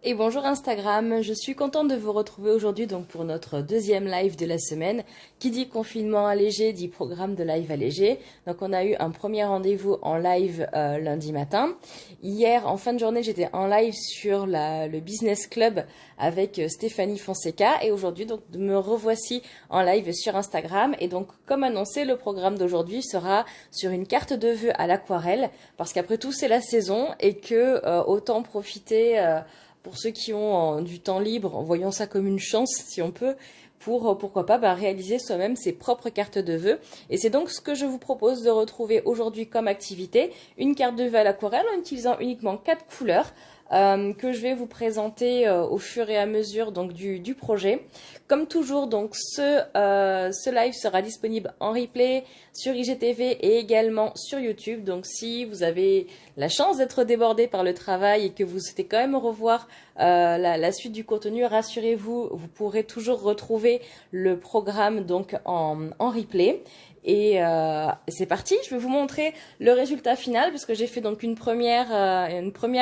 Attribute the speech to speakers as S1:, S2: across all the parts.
S1: Et bonjour Instagram, je suis contente de vous retrouver aujourd'hui donc pour notre deuxième live de la semaine. Qui dit confinement allégé dit programme de live allégé. Donc on a eu un premier rendez-vous en live lundi matin. Hier en fin de journée j'étais en live sur le Business Club avec Stéphanie Fonseca et aujourd'hui donc me revoici en live sur Instagram. Et donc comme annoncé, le programme d'aujourd'hui sera sur une carte de vœux à l'aquarelle parce qu'après tout c'est la saison et que autant profiter pour ceux qui ont du temps libre, en voyant ça comme une chance, si on peut, pour pourquoi pas réaliser soi-même ses propres cartes de vœux. Et c'est donc ce que je vous propose de retrouver aujourd'hui comme activité, une carte de vœux à l'aquarelle en utilisant uniquement 4 couleurs. Que je vais vous présenter au fur et à mesure donc du projet. Comme toujours, donc ce live sera disponible en replay sur IGTV et également sur YouTube. Donc si vous avez la chance d'être débordé par le travail et que vous souhaitez quand même revoir la suite du contenu, rassurez-vous, vous pourrez toujours retrouver le programme donc en replay. Et c'est parti, je vais vous montrer le résultat final parce que j'ai fait donc une première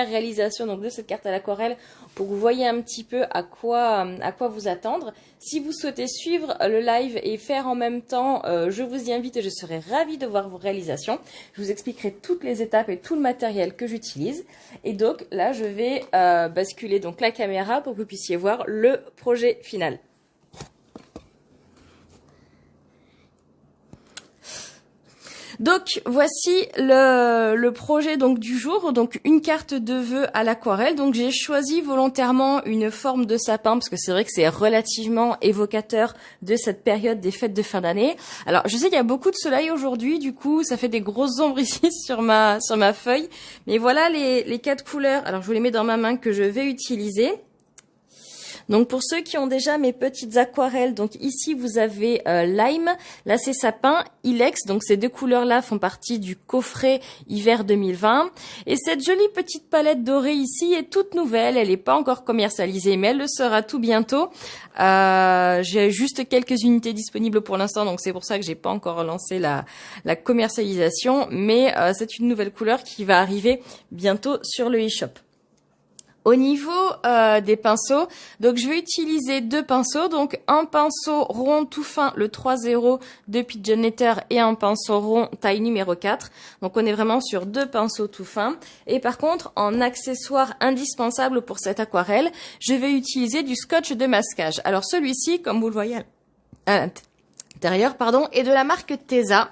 S1: réalisation donc de cette carte à l'aquarelle pour que vous voyez un petit peu à quoi vous attendre. Si vous souhaitez suivre le live et faire en même temps, je vous y invite et je serai ravie de voir vos réalisations. Je vous expliquerai toutes les étapes et tout le matériel que j'utilise. Et donc là, je vais basculer donc la caméra pour que vous puissiez voir le projet final. Donc voici le projet donc du jour, donc une carte de vœux à l'aquarelle. Donc j'ai choisi volontairement une forme de sapin parce que c'est vrai que c'est relativement évocateur de cette période des fêtes de fin d'année. Alors je sais qu'il y a beaucoup de soleil aujourd'hui, du coup ça fait des grosses ombres ici sur ma feuille. Mais voilà les 4 couleurs. Alors je vous les mets dans ma main que je vais utiliser. Donc pour ceux qui ont déjà mes petites aquarelles, donc ici vous avez Lime, là c'est Sapin, Ilex, donc ces deux couleurs-là font partie du coffret hiver 2020. Et cette jolie petite palette dorée ici est toute nouvelle, elle n'est pas encore commercialisée, mais elle le sera tout bientôt. J'ai juste quelques unités disponibles pour l'instant, donc c'est pour ça que j'ai pas encore lancé la commercialisation, mais c'est une nouvelle couleur qui va arriver bientôt sur le e-shop. Au niveau des pinceaux, donc je vais utiliser 2 pinceaux, donc un pinceau rond tout fin, le 3-0 de Pigeon Letter et un pinceau rond taille numéro 4. Donc on est vraiment sur 2 pinceaux tout fins. Et par contre, en accessoire indispensable pour cette aquarelle, je vais utiliser du scotch de masquage. Alors celui-ci, comme vous le voyez à l'intérieur, est de la marque Tesa.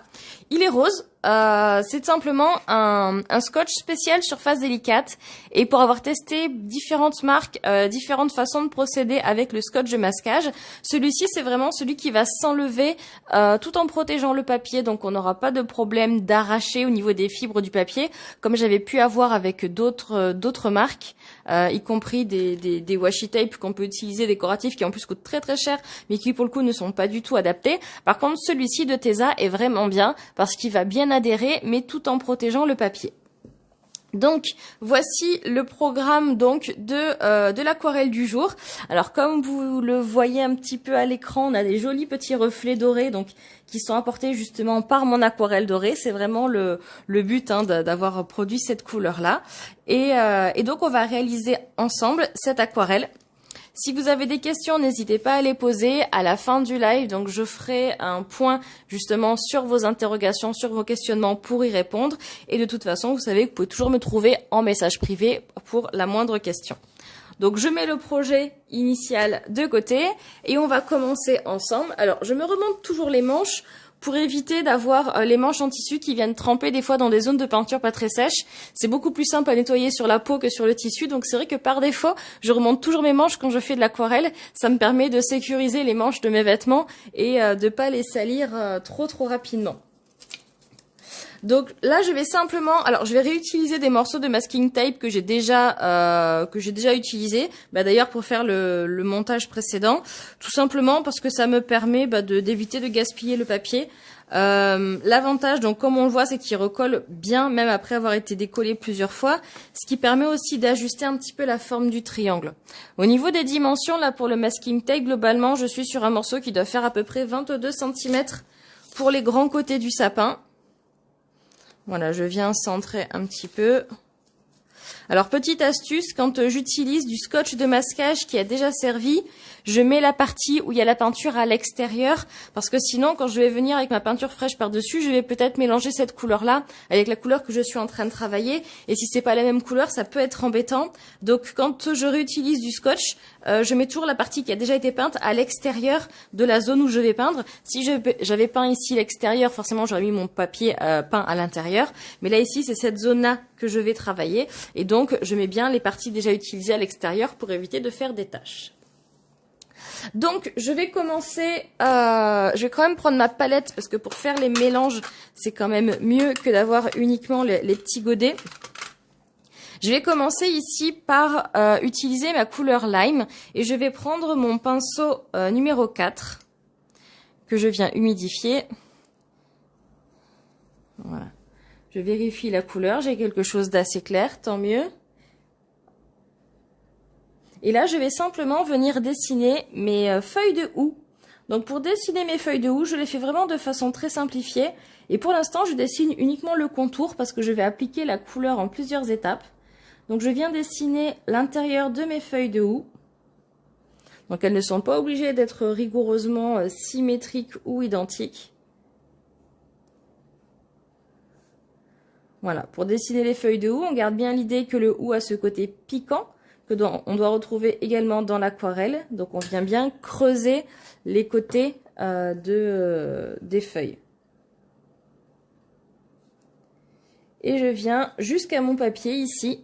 S1: Il est rose. C'est simplement un scotch spécial surface délicate et pour avoir testé différentes marques, différentes façons de procéder avec le scotch de masquage, celui-ci c'est vraiment celui qui va s'enlever tout en protégeant le papier, donc on n'aura pas de problème d'arracher au niveau des fibres du papier comme j'avais pu avoir avec d'autres marques, y compris des washi tape qu'on peut utiliser décoratifs qui en plus coûtent très très cher mais qui pour le coup ne sont pas du tout adaptés. Par contre celui-ci de Tesa est vraiment bien parce qu'il va bien adhérer mais tout en protégeant le papier. Donc voici le programme donc de l'aquarelle du jour. Alors comme vous le voyez un petit peu à l'écran, on a des jolis petits reflets dorés donc qui sont apportés justement par mon aquarelle dorée. C'est vraiment le but d'avoir produit cette couleur là. Et donc on va réaliser ensemble cette aquarelle. Si vous avez des questions, n'hésitez pas à les poser à la fin du live. Donc, je ferai un point justement sur vos interrogations, sur vos questionnements pour y répondre. Et de toute façon, vous savez que vous pouvez toujours me trouver en message privé pour la moindre question. Donc, je mets le projet initial de côté et on va commencer ensemble. Alors, je me remonte toujours les manches pour éviter d'avoir les manches en tissu qui viennent tremper des fois dans des zones de peinture pas très sèches. C'est beaucoup plus simple à nettoyer sur la peau que sur le tissu. Donc c'est vrai que par défaut, je remonte toujours mes manches quand je fais de l'aquarelle. Ça me permet de sécuriser les manches de mes vêtements et de pas les salir trop rapidement. Donc là, je vais simplement, alors je vais réutiliser des morceaux de masking tape que j'ai déjà utilisé. D'ailleurs pour faire le montage précédent, tout simplement parce que ça me permet d'éviter de gaspiller le papier. L'avantage, donc comme on le voit, c'est qu'il recolle bien même après avoir été décollé plusieurs fois, ce qui permet aussi d'ajuster un petit peu la forme du triangle. Au niveau des dimensions, là pour le masking tape, globalement, je suis sur un morceau qui doit faire à peu près 22 cm pour les grands côtés du sapin. Voilà, je viens centrer un petit peu. Alors, petite astuce, quand j'utilise du scotch de masquage qui a déjà servi, je mets la partie où il y a la peinture à l'extérieur, parce que sinon, quand je vais venir avec ma peinture fraîche par-dessus, je vais peut-être mélanger cette couleur-là avec la couleur que je suis en train de travailler, et si c'est pas la même couleur, ça peut être embêtant. Donc, quand je réutilise du scotch, je mets toujours la partie qui a déjà été peinte à l'extérieur de la zone où je vais peindre. Si j'avais peint ici l'extérieur, forcément, j'aurais mis mon papier peint à l'intérieur, mais là, ici, c'est cette zone-là que je vais travailler, et donc je mets bien les parties déjà utilisées à l'extérieur pour éviter de faire des taches. Donc je vais commencer, je vais quand même prendre ma palette parce que pour faire les mélanges, c'est quand même mieux que d'avoir uniquement les petits godets. Je vais commencer ici par utiliser ma couleur lime et je vais prendre mon pinceau numéro 4 que je viens humidifier. Voilà. Je vérifie la couleur, j'ai quelque chose d'assez clair, tant mieux. Et là, je vais simplement venir dessiner mes feuilles de houx. Donc pour dessiner mes feuilles de houx, je les fais vraiment de façon très simplifiée. Et pour l'instant, je dessine uniquement le contour parce que je vais appliquer la couleur en plusieurs étapes. Donc je viens dessiner l'intérieur de mes feuilles de houx. Donc elles ne sont pas obligées d'être rigoureusement symétriques ou identiques. Voilà, pour dessiner les feuilles de houx, on garde bien l'idée que le houx a ce côté piquant que on doit retrouver également dans l'aquarelle. Donc on vient bien creuser les côtés des feuilles. Et je viens jusqu'à mon papier ici,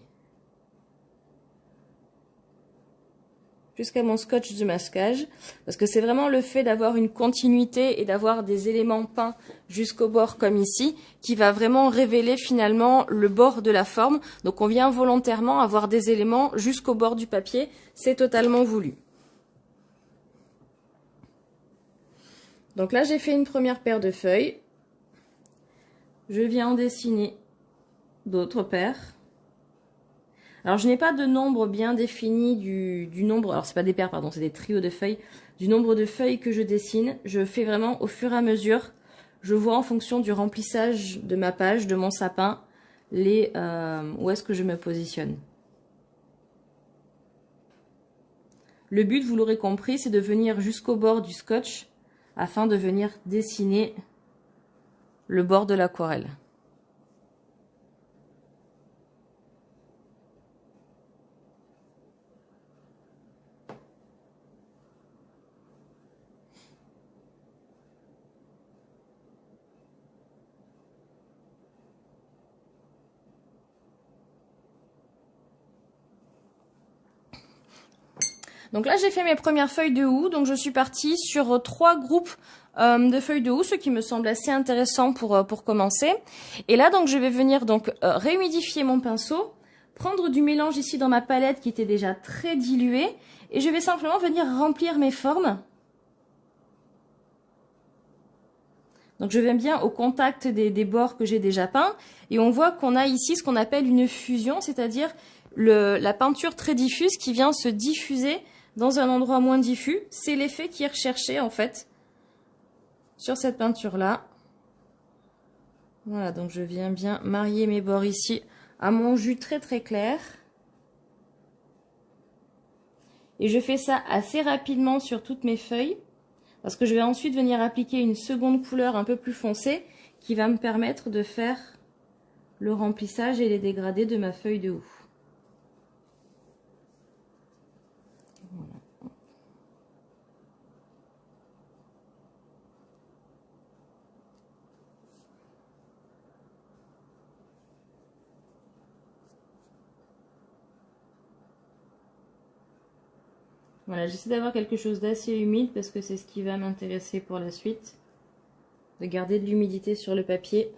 S1: jusqu'à mon scotch de masquage, parce que c'est vraiment le fait d'avoir une continuité et d'avoir des éléments peints jusqu'au bord comme ici, qui va vraiment révéler finalement le bord de la forme. Donc on vient volontairement avoir des éléments jusqu'au bord du papier, c'est totalement voulu. Donc là j'ai fait une première paire de feuilles, je viens en dessiner d'autres paires. Alors je n'ai pas de nombre bien défini du nombre, alors c'est pas des paires pardon, c'est des trios de feuilles, du nombre de feuilles que je dessine. Je fais vraiment au fur et à mesure, je vois en fonction du remplissage de ma page, de mon sapin, où est-ce que je me positionne. Le but, vous l'aurez compris, c'est de venir jusqu'au bord du scotch afin de venir dessiner le bord de l'aquarelle. Donc là, j'ai fait mes premières feuilles de houx. Donc je suis partie sur 3 groupes de feuilles de houx, ce qui me semble assez intéressant pour commencer. Et là, donc je vais venir donc réhumidifier mon pinceau, prendre du mélange ici dans ma palette qui était déjà très diluée, et je vais simplement venir remplir mes formes. Donc je viens bien au contact des bords que j'ai déjà peints, et on voit qu'on a ici ce qu'on appelle une fusion, c'est-à-dire la peinture très diffuse qui vient se diffuser dans un endroit moins diffus. C'est l'effet qui est recherché en fait sur cette peinture là. Voilà, donc je viens bien marier mes bords ici à mon jus très très clair. Et je fais ça assez rapidement sur toutes mes feuilles, parce que je vais ensuite venir appliquer une seconde couleur un peu plus foncée qui va me permettre de faire le remplissage et les dégradés de ma feuille de houx. Voilà, j'essaie d'avoir quelque chose d'assez humide parce que c'est ce qui va m'intéresser pour la suite. De garder de l'humidité sur le papier.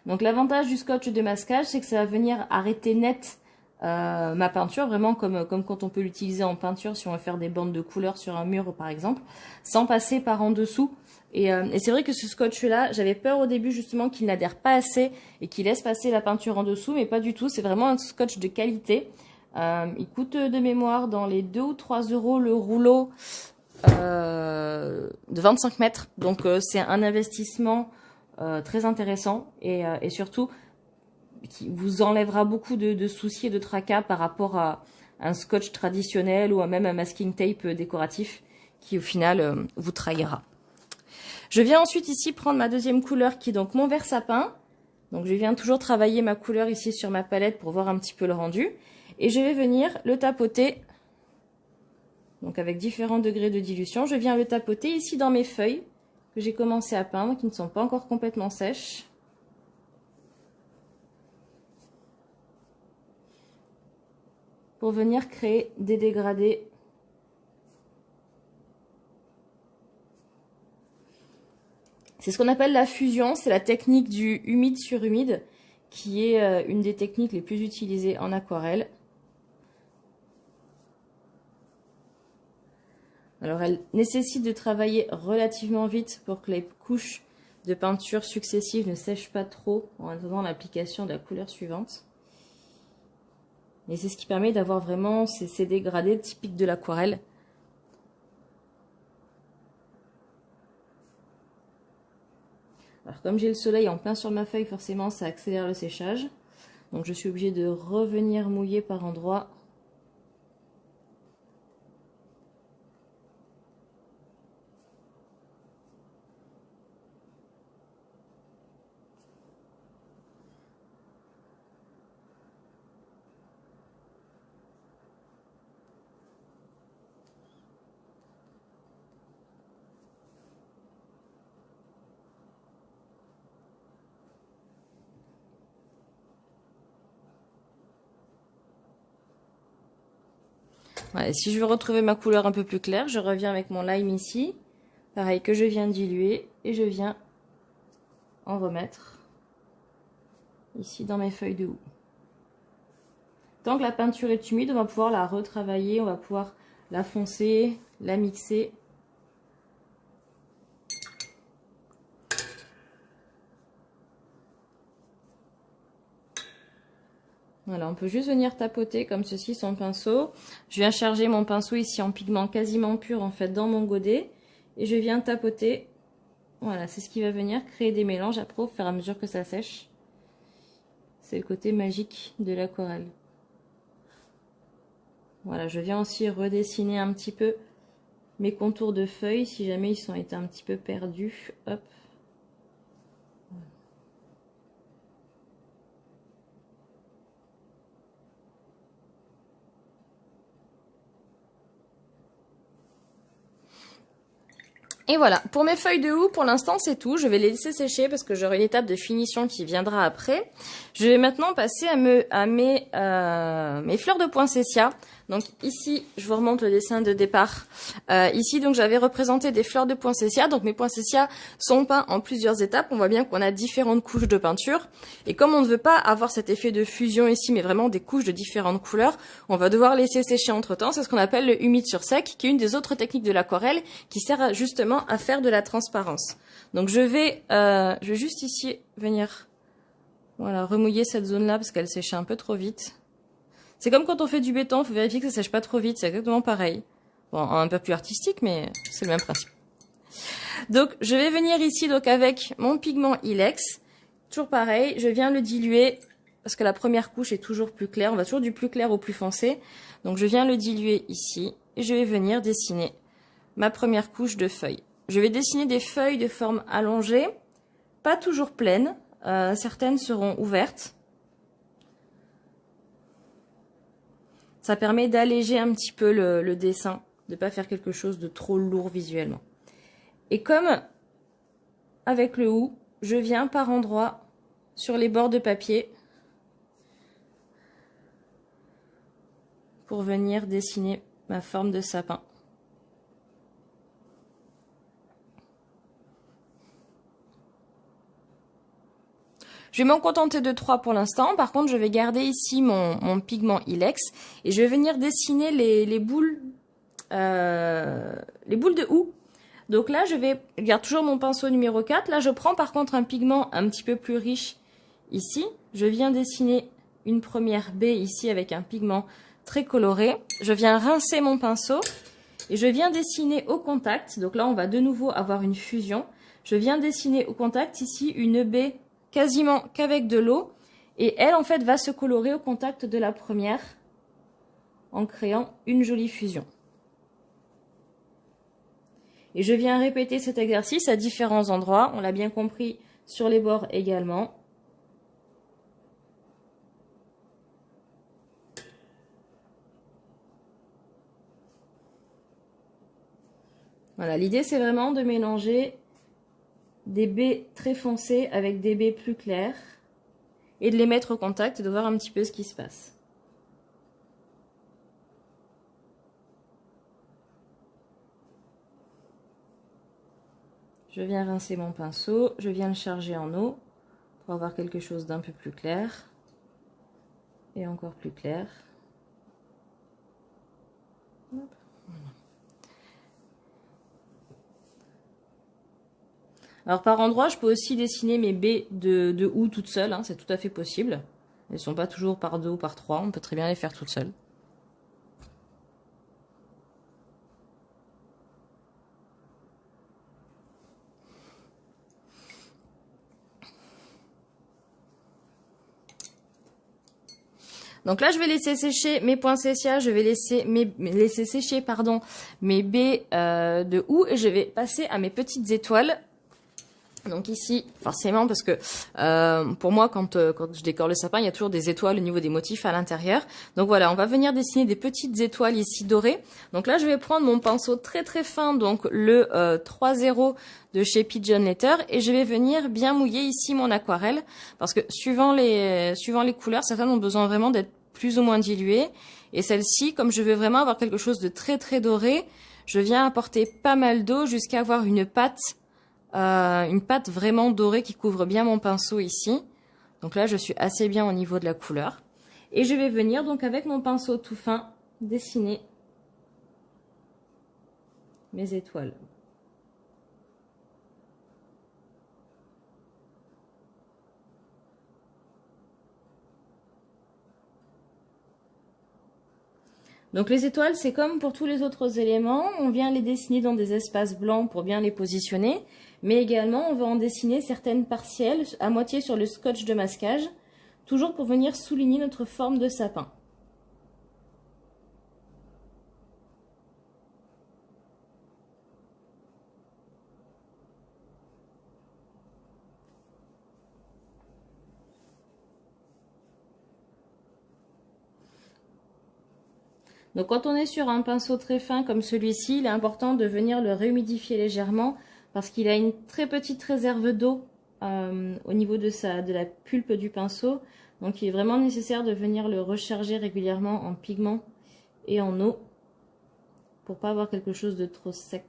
S1: Donc l'avantage du scotch de masquage, c'est que ça va venir arrêter net ma peinture, vraiment comme quand on peut l'utiliser en peinture si on veut faire des bandes de couleurs sur un mur par exemple, sans passer par en dessous. Et c'est vrai que ce scotch-là, j'avais peur au début justement qu'il n'adhère pas assez et qu'il laisse passer la peinture en dessous, mais pas du tout, c'est vraiment un scotch de qualité. Il coûte de mémoire dans les 2 ou 3 € le rouleau. de 25 mètres. Donc c'est un investissement très intéressant et surtout qui vous enlèvera beaucoup de soucis et de tracas par rapport à un scotch traditionnel ou à même un masking tape décoratif qui au final vous trahira. Je viens ensuite ici prendre ma deuxième couleur qui est donc mon vert sapin. Donc je viens toujours travailler ma couleur ici sur ma palette pour voir un petit peu le rendu. Et je vais venir le tapoter, donc avec différents degrés de dilution. Je viens le tapoter ici dans mes feuilles que j'ai commencé à peindre, qui ne sont pas encore complètement sèches. Pour venir créer des dégradés. C'est ce qu'on appelle la fusion, c'est la technique du humide sur humide, qui est une des techniques les plus utilisées en aquarelle. Alors elle nécessite de travailler relativement vite pour que les couches de peinture successives ne sèchent pas trop en attendant l'application de la couleur suivante. Et c'est ce qui permet d'avoir vraiment ces dégradés typiques de l'aquarelle. Alors comme j'ai le soleil en plein sur ma feuille, forcément ça accélère le séchage. Donc je suis obligée de revenir mouiller par endroits. Ouais, si je veux retrouver ma couleur un peu plus claire, je reviens avec mon lime ici. Pareil que je viens diluer et je viens en remettre ici dans mes feuilles de houx. Tant que la peinture est humide, on va pouvoir la retravailler, on va pouvoir la foncer, la mixer. Voilà, on peut juste venir tapoter comme ceci son pinceau. Je viens charger mon pinceau ici en pigment quasiment pur en fait dans mon godet. Et je viens tapoter. Voilà, c'est ce qui va venir créer des mélanges après au fur et à mesure que ça sèche. C'est le côté magique de l'aquarelle. Voilà, je viens aussi redessiner un petit peu mes contours de feuilles si jamais ils ont été un petit peu perdus. Hop. Et voilà, pour mes feuilles de houx, pour l'instant c'est tout. Je vais les laisser sécher parce que j'aurai une étape de finition qui viendra après. Je vais maintenant passer à mes fleurs de poinsettia. Donc ici, je vous remonte le dessin de départ. Ici, donc j'avais représenté des fleurs de poinsettia. Donc mes poinsettias sont peints en plusieurs étapes. On voit bien qu'on a différentes couches de peinture. Et comme on ne veut pas avoir cet effet de fusion ici, mais vraiment des couches de différentes couleurs, on va devoir laisser sécher entre temps. C'est ce qu'on appelle le humide sur sec, qui est une des autres techniques de l'aquarelle qui sert justement à faire de la transparence. Donc je vais juste ici venir remouiller cette zone-là parce qu'elle séchait un peu trop vite. C'est comme quand on fait du béton, il faut vérifier que ça sèche pas trop vite, c'est exactement pareil. Bon, un peu plus artistique, mais c'est le même principe. Donc je vais venir ici donc avec mon pigment Ilex. Toujours pareil, je viens le diluer parce que la première couche est toujours plus claire. On va toujours du plus clair au plus foncé. Donc je viens le diluer ici et je vais venir dessiner ma première couche de feuilles. Je vais dessiner des feuilles de forme allongée, pas toujours pleines. Certaines seront ouvertes. Ça permet d'alléger un petit peu le dessin, de ne pas faire quelque chose de trop lourd visuellement. Et comme avec le houx, je viens par endroits sur les bords de papier pour venir dessiner ma forme de sapin. Je vais m'en contenter de 3 pour l'instant. Par contre, je vais garder ici mon pigment Ilex et je vais venir dessiner les boules de houx. Donc là, je garde toujours mon pinceau numéro 4. Là, je prends par contre un pigment un petit peu plus riche ici. Je viens dessiner une première baie ici avec un pigment très coloré. Je viens rincer mon pinceau Et je viens dessiner au contact, donc là on va de nouveau avoir une fusion. Je viens dessiner au contact ici une baie quasiment qu'avec de l'eau. Et elle en fait va se colorer au contact de la première en créant une jolie fusion. Et je viens répéter cet exercice à différents endroits, on l'a bien compris, sur les bords également. Voilà, l'idée c'est vraiment de mélanger des baies très foncées avec des baies plus claires et de les mettre au contact et de voir un petit peu ce qui se passe. Je viens rincer mon pinceau, je viens le charger en eau pour avoir quelque chose d'un peu plus clair et encore plus clair. Alors par endroit, je peux aussi dessiner mes baies de houx toutes seules, hein, c'est tout à fait possible. Elles ne sont pas toujours par 2 ou par 3, on peut très bien les faire toutes seules. Donc là, je vais laisser sécher mes poinsettias, je vais laisser sécher mes baies de houx et je vais passer à mes petites étoiles. Donc ici, forcément, parce que pour moi, quand je décore le sapin, il y a toujours des étoiles au niveau des motifs à l'intérieur. Donc voilà, on va venir dessiner des petites étoiles ici dorées. Donc là, je vais prendre mon pinceau très très fin, donc le 3-0 de chez Pigeon Letter, et je vais venir bien mouiller ici mon aquarelle, parce que suivant les couleurs, certaines ont besoin vraiment d'être plus ou moins diluées. Et celle-ci, comme je veux vraiment avoir quelque chose de très très doré, je viens apporter pas mal d'eau jusqu'à avoir une pâte vraiment dorée qui couvre bien mon pinceau ici. Donc là, je suis assez bien au niveau de la couleur. Et je vais venir donc avec mon pinceau tout fin dessiner mes étoiles. Donc les étoiles, c'est comme pour tous les autres éléments, on vient les dessiner dans des espaces blancs pour bien les positionner, mais également on va en dessiner certaines partielles à moitié sur le scotch de masquage, toujours pour venir souligner notre forme de sapin. Donc quand on est sur un pinceau très fin comme celui-ci, il est important de venir le réhumidifier légèrement parce qu'il a une très petite réserve d'eau au niveau de la pulpe du pinceau. Donc il est vraiment nécessaire de venir le recharger régulièrement en pigment et en eau pour pas avoir quelque chose de trop sec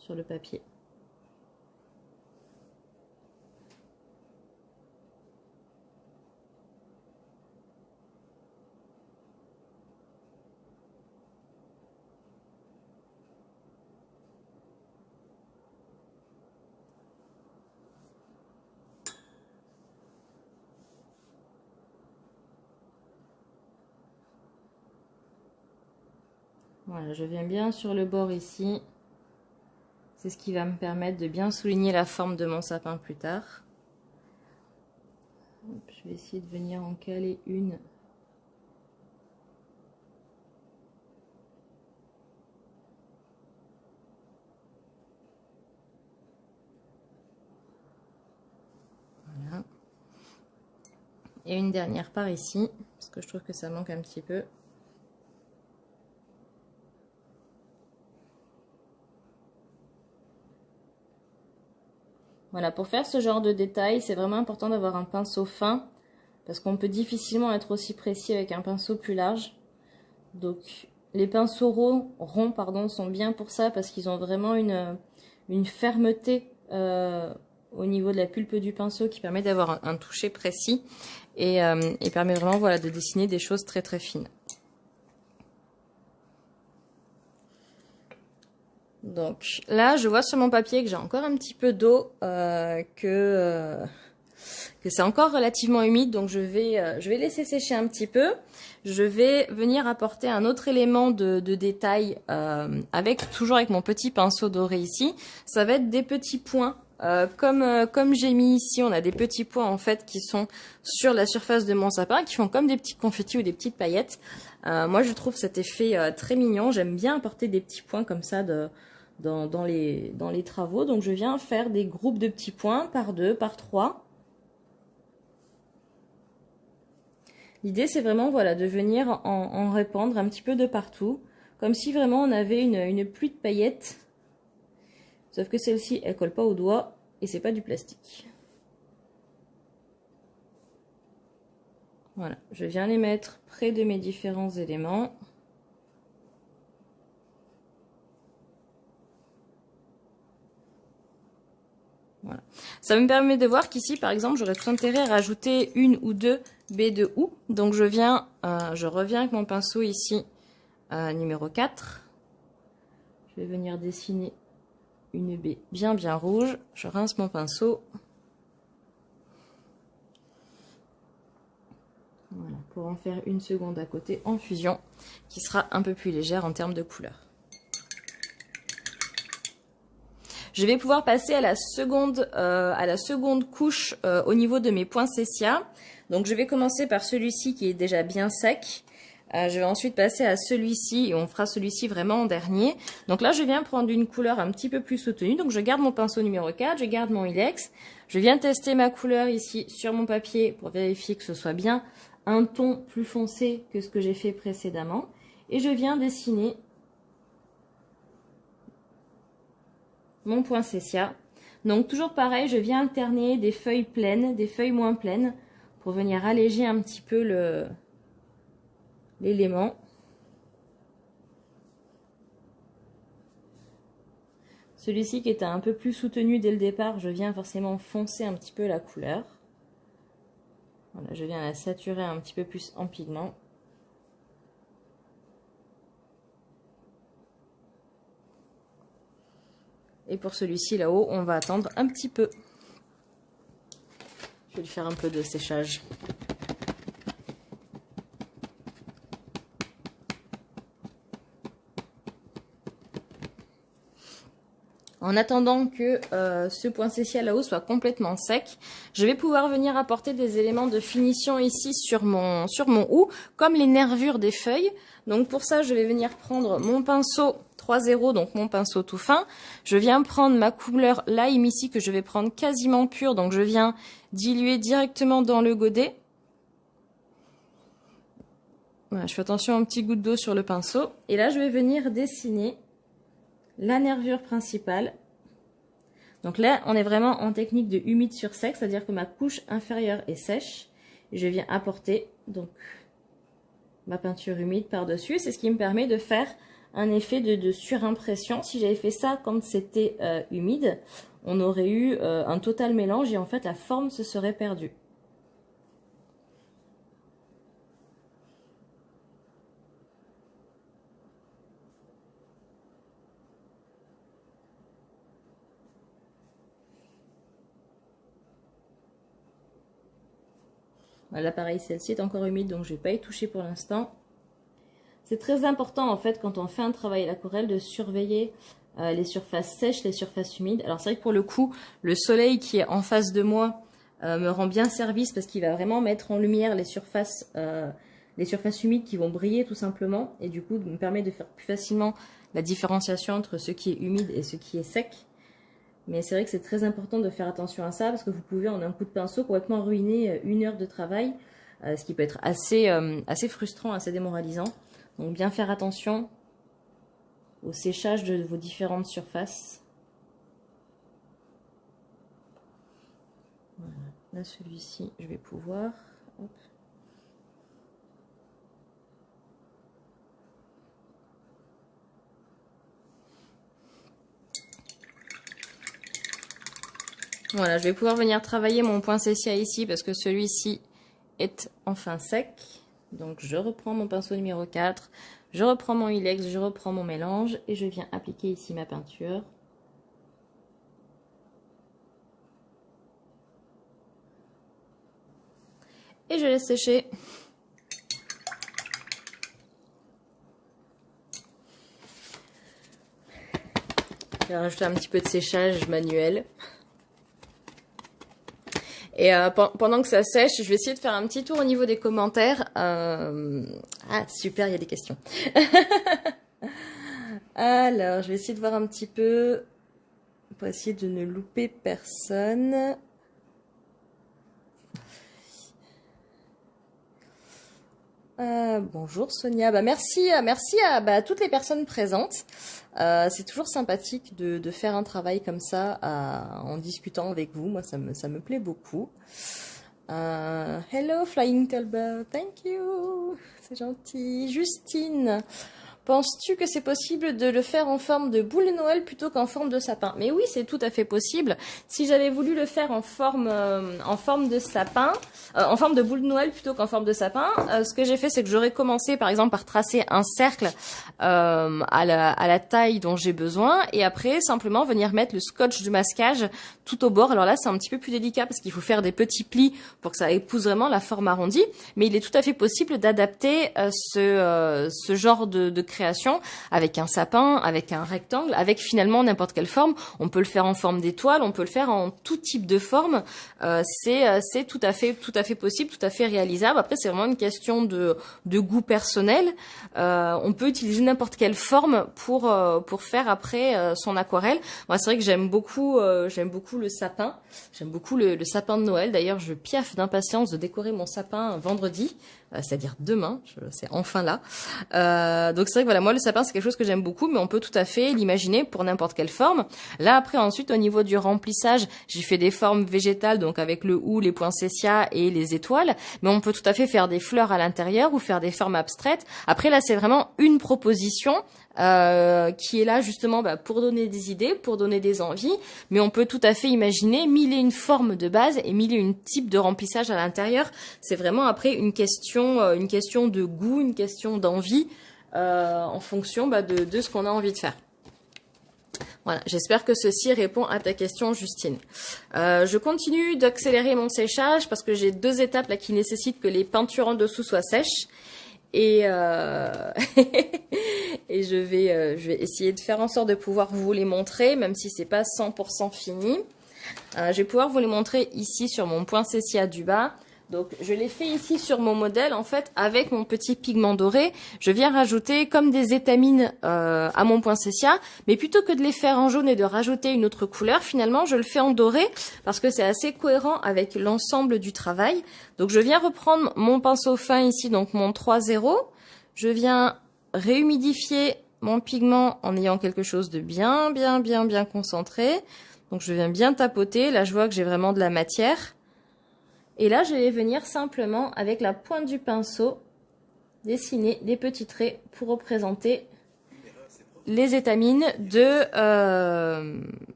S1: sur le papier. Voilà, je viens bien sur le bord ici. C'est ce qui va me permettre de bien souligner la forme de mon sapin plus tard. Je vais essayer de venir en caler une. Voilà. Et une dernière par ici, parce que je trouve que ça manque un petit peu. Voilà, pour faire ce genre de détail, c'est vraiment important d'avoir un pinceau fin, parce qu'on peut difficilement être aussi précis avec un pinceau plus large. Donc, les pinceaux ronds sont bien pour ça, parce qu'ils ont vraiment une fermeté au niveau de la pulpe du pinceau qui permet d'avoir un toucher précis et permet vraiment voilà, de dessiner des choses très très fines. Donc là, je vois sur mon papier que j'ai encore un petit peu d'eau que c'est encore relativement humide, donc je vais laisser sécher un petit peu. Je vais venir apporter un autre élément de détail toujours avec mon petit pinceau doré ici. Ça va être des petits points. Comme j'ai mis ici, on a des petits points en fait qui sont sur la surface de mon sapin, qui font comme des petits confettis ou des petites paillettes. Moi, je trouve cet effet très mignon. J'aime bien apporter des petits points comme ça dans les travaux. Donc, je viens faire des groupes de petits points par 2, par 3. L'idée, c'est vraiment voilà, de venir en répandre un petit peu de partout, comme si vraiment on avait une pluie de paillettes. Sauf que celle-ci, elle colle pas au doigt et c'est pas du plastique. Voilà, je viens les mettre près de mes différents éléments. Voilà. Ça me permet de voir qu'ici, par exemple, j'aurais tout intérêt à rajouter une ou deux baies de houx. Donc je reviens avec mon pinceau ici, numéro 4. Je vais venir dessiner une baie bien rouge. Je rince mon pinceau. Voilà, pour en faire une seconde à côté en fusion, qui sera un peu plus légère en termes de couleur. Je vais pouvoir passer à la seconde couche au niveau de mes poinsettias. Donc je vais commencer par celui-ci qui est déjà bien sec. Je vais ensuite passer à celui-ci et on fera celui-ci vraiment en dernier. Donc là, je viens prendre une couleur un petit peu plus soutenue. Donc je garde mon pinceau numéro 4, je garde mon Ilex. Je viens tester ma couleur ici sur mon papier pour vérifier que ce soit bien un ton plus foncé que ce que j'ai fait précédemment. Et je viens dessiner mon poinsettia. Donc toujours pareil, je viens alterner des feuilles pleines, des feuilles moins pleines pour venir alléger un petit peu l'élément. Celui-ci qui était un peu plus soutenu dès le départ, je viens forcément foncer un petit peu la couleur. Voilà, je viens la saturer un petit peu plus en pigment. Et pour celui-ci là-haut, on va attendre un petit peu. Je vais lui faire un peu de séchage. En attendant que ce poinsettia là-haut soit complètement sec, je vais pouvoir venir apporter des éléments de finition ici sur mon houx, comme les nervures des feuilles. Donc pour ça, je vais venir prendre mon pinceau 3.0, donc mon pinceau tout fin. Je viens prendre ma couleur lime ici, que je vais prendre quasiment pure, donc je viens diluer directement dans le godet. Voilà, je fais attention à un petit goutte d'eau sur le pinceau. Et là, je vais venir dessiner la nervure principale. Donc là, on est vraiment en technique de humide sur sec, c'est-à-dire que ma couche inférieure est sèche. Et je viens apporter donc ma peinture humide par-dessus. C'est ce qui me permet de faire un effet de surimpression. Si j'avais fait ça quand c'était humide, on aurait eu un total mélange et en fait la forme se serait perdue. Là, pareil, celle-ci est encore humide, donc je ne vais pas y toucher pour l'instant. C'est très important, en fait, quand on fait un travail à l'aquarelle, de surveiller les surfaces sèches, les surfaces humides. Alors, c'est vrai que pour le coup, le soleil qui est en face de moi me rend bien service parce qu'il va vraiment mettre en lumière les surfaces humides qui vont briller tout simplement. Et du coup, me permet de faire plus facilement la différenciation entre ce qui est humide et ce qui est sec. Mais c'est vrai que c'est très important de faire attention à ça parce que vous pouvez en un coup de pinceau complètement ruiner une heure de travail, ce qui peut être assez frustrant, assez démoralisant. Donc bien faire attention au séchage de vos différentes surfaces. Voilà. Là, celui-ci, je vais pouvoir... Hop. Voilà, je vais pouvoir venir travailler mon poinsettia ici parce que celui-ci est enfin sec. Donc je reprends mon pinceau numéro 4, je reprends mon Ilex, je reprends mon mélange et je viens appliquer ici ma peinture. et je laisse sécher. Je vais rajouter un petit peu de séchage manuel. Et pendant que ça sèche, je vais essayer de faire un petit tour au niveau des commentaires. Ah, super, il y a des questions. Alors, je vais essayer de voir un petit peu pour essayer de ne louper personne. Bonjour Sonia, merci à toutes les personnes présentes. C'est toujours sympathique de faire un travail comme ça en discutant avec vous. Moi, ça me plaît beaucoup. Hello Flying Talbot, thank you, c'est gentil. Justine, penses-tu que c'est possible de le faire en forme de boule de Noël plutôt qu'en forme de sapin? Mais oui, c'est tout à fait possible. Si j'avais voulu le faire en forme de sapin, en forme de boule de Noël plutôt qu'en forme de sapin, ce que j'ai fait, c'est que j'aurais commencé par exemple par tracer un cercle à la taille dont j'ai besoin, et après simplement venir mettre le scotch de masquage tout au bord. Alors là, c'est un petit peu plus délicat parce qu'il faut faire des petits plis pour que ça épouse vraiment la forme arrondie, mais il est tout à fait possible d'adapter ce genre de création avec un sapin, avec un rectangle, avec finalement n'importe quelle forme. On peut le faire en forme d'étoile, on peut le faire en tout type de forme. C'est tout à fait possible, tout à fait réalisable. Après, c'est vraiment une question de goût personnel. On peut utiliser n'importe quelle forme pour faire après son aquarelle. Moi, c'est vrai que j'aime beaucoup le sapin. J'aime beaucoup le sapin de Noël. D'ailleurs, je piaffe d'impatience de décorer mon sapin vendredi, c'est-à-dire demain. C'est enfin là. Donc c'est vrai que voilà, moi le sapin c'est quelque chose que j'aime beaucoup, mais on peut tout à fait l'imaginer pour n'importe quelle forme. Là après ensuite au niveau du remplissage, j'ai fait des formes végétales, donc avec le hou, les poinsettias et les étoiles, mais on peut tout à fait faire des fleurs à l'intérieur ou faire des formes abstraites. Après là c'est vraiment une proposition qui est là justement pour donner des idées, pour donner des envies, mais on peut tout à fait imaginer mille et une formes de base et mille et une types de remplissage à l'intérieur. C'est vraiment après une question de goût, une question d'envie en fonction de ce qu'on a envie de faire. Voilà, j'espère que ceci répond à ta question, Justine. Je continue d'accélérer mon séchage parce que j'ai 2 étapes là qui nécessitent que les peintures en dessous soient sèches. Et, et je vais essayer de faire en sorte de pouvoir vous les montrer, même si c'est pas 100% fini. Je vais pouvoir vous les montrer ici sur mon poinsettia du bas. Donc je l'ai fait ici sur mon modèle en fait avec mon petit pigment doré. Je viens rajouter comme des étamines à mon poinsettia, mais plutôt que de les faire en jaune et de rajouter une autre couleur, finalement je le fais en doré parce que c'est assez cohérent avec l'ensemble du travail. Donc je viens reprendre mon pinceau fin ici, donc mon 3-0. Je viens réhumidifier mon pigment en ayant quelque chose de bien concentré. Donc je viens bien tapoter. Là je vois que j'ai vraiment de la matière. Et là, je vais venir simplement, avec la pointe du pinceau, dessiner des petits traits pour représenter les étamines de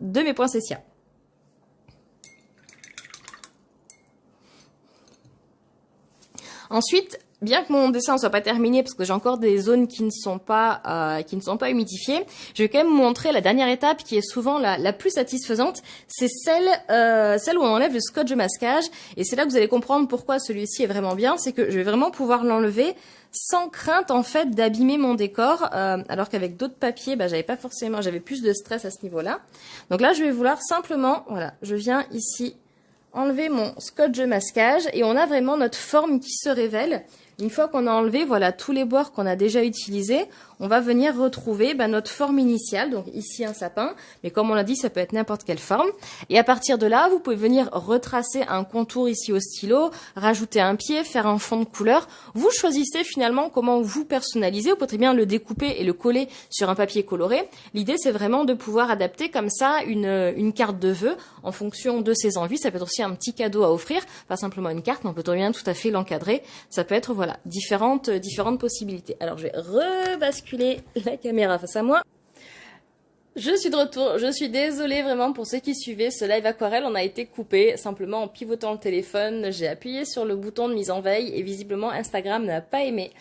S1: mes poinsettias. Ensuite, bien que mon dessin ne soit pas terminé, parce que j'ai encore des zones qui ne sont pas humidifiées, je vais quand même vous montrer la dernière étape qui est souvent la plus satisfaisante. C'est celle où on enlève le scotch de masquage. Et c'est là que vous allez comprendre pourquoi celui-ci est vraiment bien. C'est que je vais vraiment pouvoir l'enlever sans crainte en fait d'abîmer mon décor, alors qu'avec d'autres papiers, j'avais plus de stress à ce niveau-là. Donc là, je vais vouloir simplement, voilà, je viens ici enlever mon scotch de masquage et on a vraiment notre forme qui se révèle. Une fois qu'on a enlevé voilà tous les bords qu'on a déjà utilisés, on va venir retrouver notre forme initiale. Donc ici un sapin, mais comme on l'a dit, ça peut être n'importe quelle forme. Et à partir de là, vous pouvez venir retracer un contour ici au stylo, rajouter un pied, faire un fond de couleur. Vous choisissez finalement comment vous personnalisez. Vous pouvez très bien le découper et le coller sur un papier coloré. L'idée, c'est vraiment de pouvoir adapter comme ça une carte de vœux en fonction de ses envies. Ça peut être aussi un petit cadeau à offrir, pas simplement une carte, mais on peut très bien tout à fait l'encadrer. Ça peut être voilà différentes possibilités. Alors je vais rebasculer la caméra face à moi. Je suis de retour, je suis désolée vraiment pour ceux qui suivaient ce live aquarelle, on a été coupé simplement en pivotant le téléphone, j'ai appuyé sur le bouton de mise en veille et visiblement Instagram n'a pas aimé.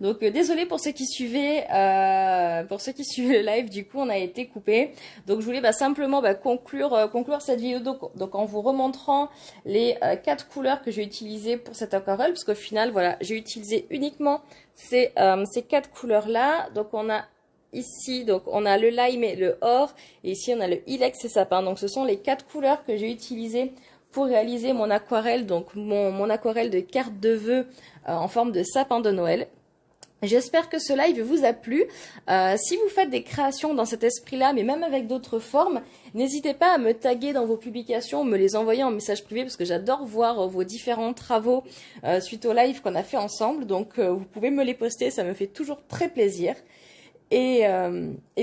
S1: Donc désolée pour ceux qui suivaient le live, du coup on a été coupé. Donc je voulais simplement conclure cette vidéo donc en vous remontrant les 4 couleurs que j'ai utilisées pour cette aquarelle, parce qu'au final voilà, j'ai utilisé uniquement ces 4 couleurs là. Donc on a ici, donc on a le lime et le or, et ici on a le ilex et sapin. Donc ce sont les 4 couleurs que j'ai utilisées pour réaliser mon aquarelle, donc mon aquarelle de carte de vœux en forme de sapin de Noël. J'espère que ce live vous a plu. Si vous faites des créations dans cet esprit-là, mais même avec d'autres formes, n'hésitez pas à me taguer dans vos publications, me les envoyer en message privé, parce que j'adore voir vos différents travaux suite au live qu'on a fait ensemble. Donc vous pouvez me les poster, ça me fait toujours très plaisir. Et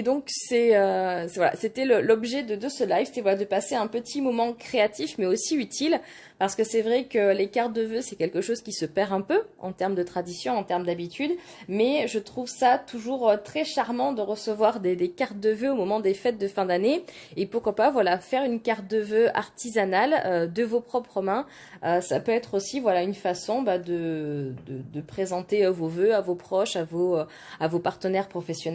S1: donc voilà, c'était l'objet de ce live, c'était voilà, de passer un petit moment créatif mais aussi utile, parce que c'est vrai que les cartes de vœux c'est quelque chose qui se perd un peu en termes de tradition, en termes d'habitude, mais je trouve ça toujours très charmant de recevoir des cartes de vœux au moment des fêtes de fin d'année, et pourquoi pas voilà, faire une carte de vœux artisanale de vos propres mains. Ça peut être aussi voilà, une façon de présenter vos vœux à vos proches, à vos partenaires professionnels.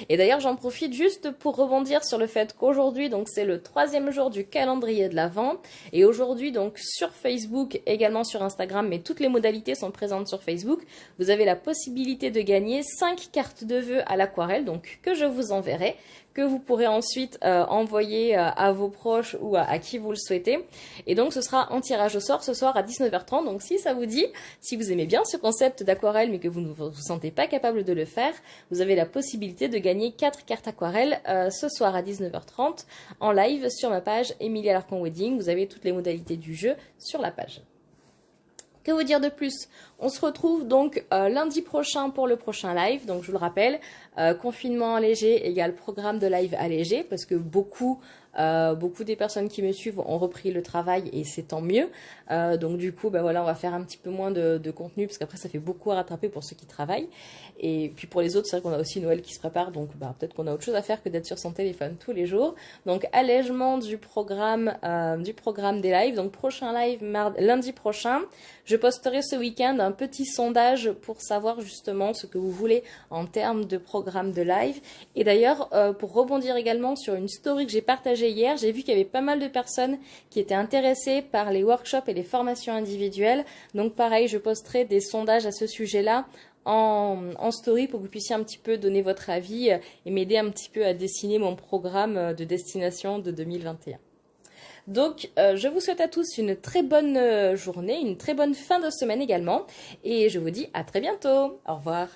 S1: Et d'ailleurs j'en profite juste pour rebondir sur le fait qu'aujourd'hui donc c'est le 3e jour du calendrier de l'Avent, et aujourd'hui donc sur Facebook, également sur Instagram, mais toutes les modalités sont présentes sur Facebook, vous avez la possibilité de gagner 5 cartes de vœux à l'aquarelle, donc que je vous enverrai, que vous pourrez ensuite envoyer à vos proches ou à qui vous le souhaitez. Et donc ce sera en tirage au sort ce soir à 19h30. Donc si ça vous dit, si vous aimez bien ce concept d'aquarelle mais que vous ne vous sentez pas capable de le faire, vous avez la possibilité de gagner 4 cartes aquarelles ce soir à 19h30 en live sur ma page Emilia Larcon Wedding. Vous avez toutes les modalités du jeu sur la page. Que vous dire de plus? On se retrouve donc lundi prochain pour le prochain live. Donc je vous le rappelle, confinement allégé égale programme de live allégé, parce que beaucoup des personnes qui me suivent ont repris le travail et c'est tant mieux. Donc du coup, voilà, on va faire un petit peu moins de contenu, parce qu'après ça fait beaucoup à rattraper pour ceux qui travaillent. Et puis pour les autres, c'est vrai qu'on a aussi Noël qui se prépare, donc peut-être qu'on a autre chose à faire que d'être sur son téléphone tous les jours. Donc allègement du programme des lives. Donc prochain live lundi prochain. Je posterai ce week-end un petit sondage pour savoir justement ce que vous voulez en termes de programme de live. Et d'ailleurs, pour rebondir également sur une story que j'ai partagée hier, j'ai vu qu'il y avait pas mal de personnes qui étaient intéressées par les workshops et les formations individuelles. Donc pareil, je posterai des sondages à ce sujet-là en story pour que vous puissiez un petit peu donner votre avis et m'aider un petit peu à dessiner mon programme de destination de 2021. Donc, je vous souhaite à tous une très bonne journée, une très bonne fin de semaine également, et je vous dis à très bientôt. Au revoir.